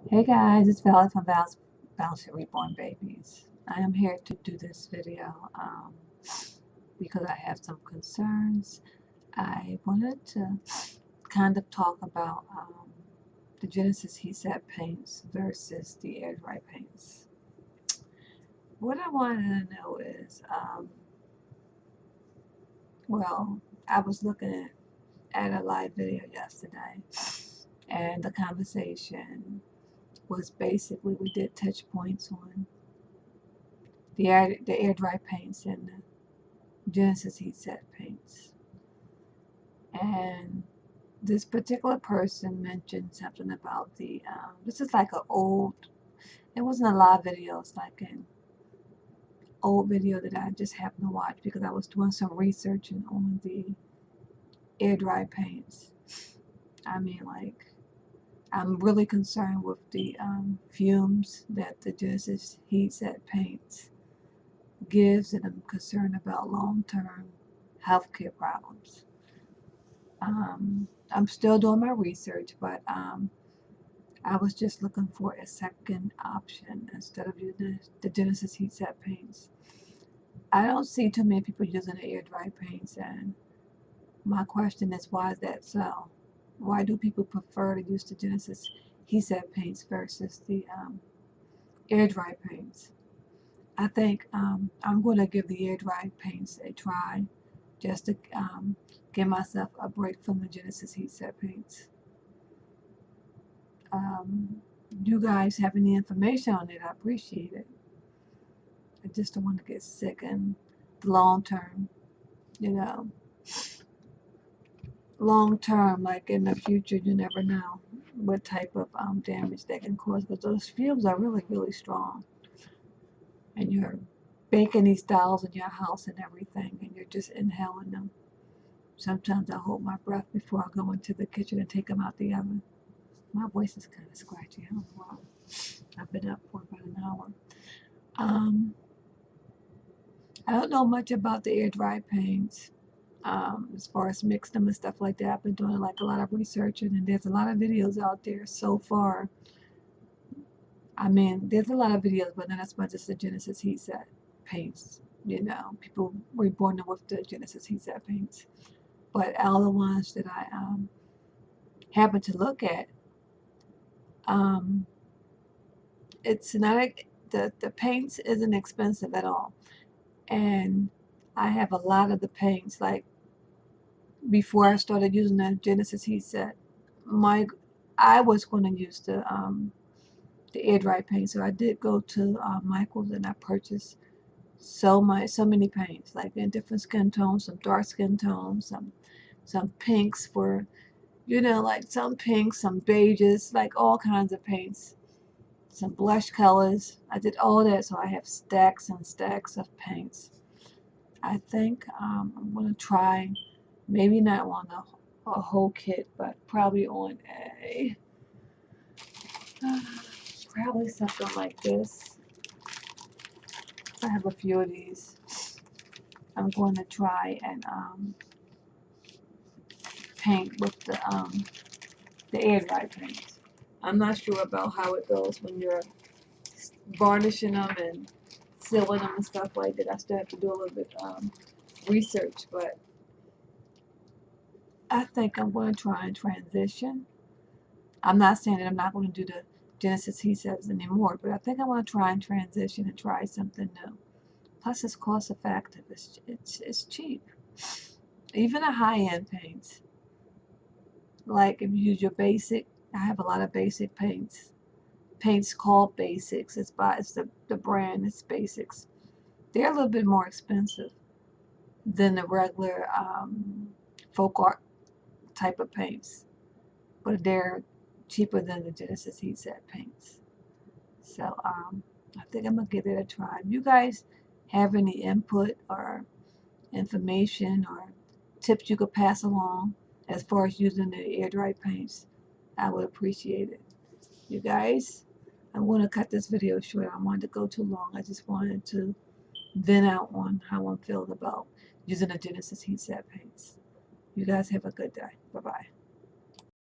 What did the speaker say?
Hey guys, it's Valerie from Val's Reborn Babies. I am here to do this video because I have some concerns. I wanted to kind of talk about the Genesis heat set paints versus the air dry paints. What I wanted to know is, well, I was looking at a live video yesterday, and the conversation was basically we did touch points on the air dry paints and the Genesis heat set paints. And this particular person mentioned something about this is like it wasn't a live video, it's like an old video that I just happened to watch because I was doing some research on the air dry paints. I mean, like, I'm really concerned with the fumes that the Genesis heat set paints gives, and I'm concerned about long-term healthcare problems. I'm still doing my research, but I was just looking for a second option instead of using the Genesis heat set paints. I don't see too many people using the air dry paints, and my question is, why is that so? Why do people prefer to use the Genesis heat set paints versus the air dry paints? I think I'm going to give the air dry paints a try just to give myself a break from the Genesis heat set paints. You guys have any information on it, I appreciate it. I just don't want to get sick in the long term, you know. Long term, like in the future, you never know what type of damage they can cause. But those fumes are really, really strong. And you're baking these dolls in your house and everything, and you're just inhaling them. Sometimes I hold my breath before I go into the kitchen and take them out the oven. My voice is kind of scratchy. I don't know why. I've been up for about an hour. Um, I don't know much about the air dry paints. As far as mix them and stuff like that. I've been doing like a lot of research, and there's a lot of videos out there so far. I mean, there's a lot of videos, but not as much as the Genesis heat set paints. You know, people reborn with the Genesis heat set paints. But all the ones that I happen to look at, um, it's not like the paints isn't expensive at all, and I have a lot of the paints like before I started using the Genesis heat set. My I was going to use the air dry paint, so I did go to Michael's and I purchased so many paints, like in different skin tones, some dark skin tones, some pinks for, like some pinks, some beiges, like all kinds of paints, some blush colors. I did all that, so I have stacks and stacks of paints. I think I'm gonna try, maybe not on a whole kit, but probably on a probably something like this. I have a few of these. I'm going to try and paint with the air dry paint. I'm not sure about how it goes when you're varnishing them and sealing them and stuff like that. I still have to do a little bit research, but I think I'm going to try and transition. I'm not saying that I'm not going to do the Genesis heat sets anymore, but I think I want to try and transition and try something new. Plus, it's cost effective. It's cheap. Even a high-end paints. Like if you use your basic, I have a lot of basic paints. Paints called Basics. It's the brand. It's Basics. They're a little bit more expensive than the regular folk art type of paints, but they're cheaper than the Genesis heat set paints. So I think I'm gonna give it a try. If you guys have any input or information or tips you could pass along as far as using the air dry paints, I would appreciate it. You guys, I'm going to cut this video short. I don't want it to go too long. I just wanted to vent out on how I'm feeling about using the Genesis heat set paints. You guys have a good day. Bye bye.